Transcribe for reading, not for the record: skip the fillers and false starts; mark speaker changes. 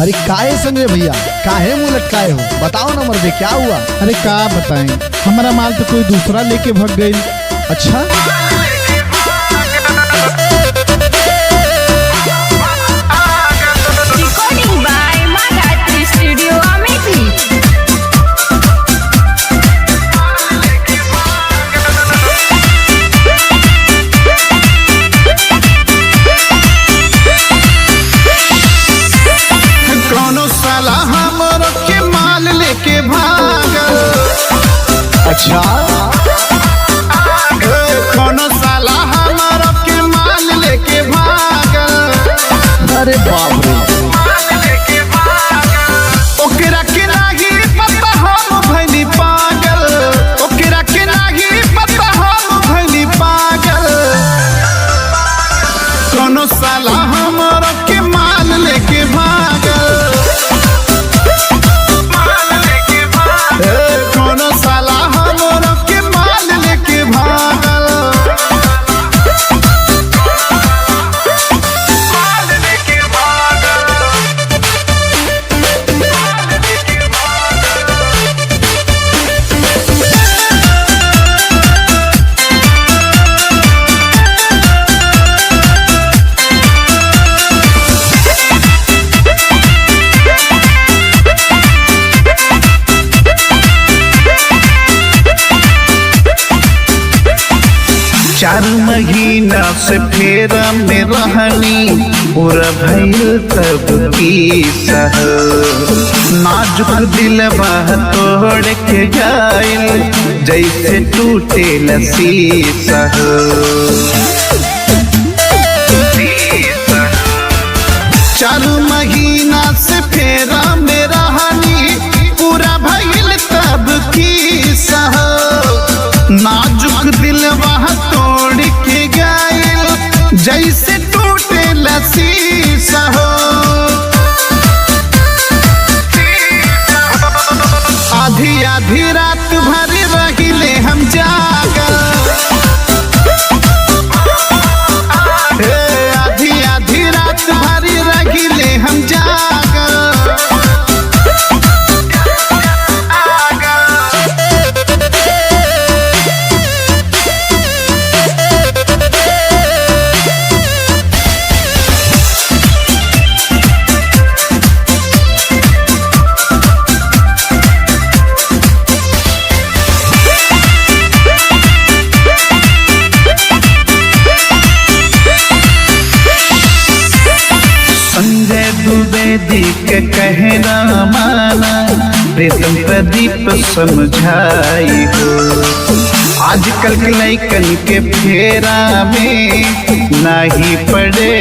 Speaker 1: अरे काहे संजय भैया, काहे मुंह लटकाए हो? बताओ ना मर्दे, क्या हुआ?
Speaker 2: अरे का बताएं, हमारा माल तो कोई दूसरा लेके भाग गई।
Speaker 1: अच्छा,
Speaker 3: Recording by Magatri Studio Amethi.
Speaker 2: कौनो साला हमरो के माल लेके भागल।
Speaker 1: अच्छा,
Speaker 2: कौनो साला हमरो के माल लेके भागल।
Speaker 1: अरे बाप रे,
Speaker 2: ओकरा के नाही पता हम भइनी पागल। ओकरा के नाही पता हम भइनी पागल। कौनो साला हमरो के माल लेके भागल। कौनो साला हमरो के माल लेके भागल। चार महीना से फेरा में रहनी, पूरा भइल तब की सह। नाजुक दिलवा तोड़ के जाइल, जैसे टूटे शीशा। चार महीना से फेरा में रहनी, पूरा भइल तब की सह। नाजुक दिलवा तोड़ के गायल, जैसे टूटे शीशा हो। आधी आधी रात भर रहिले हम जागल। आधी आधी रात भर रहिले हम जागल। संजय द्विवेदी के कहना माना, प्रीतम प्रदीप समझाई हो। आजकल के लइकन के फेरा में नाही पड़े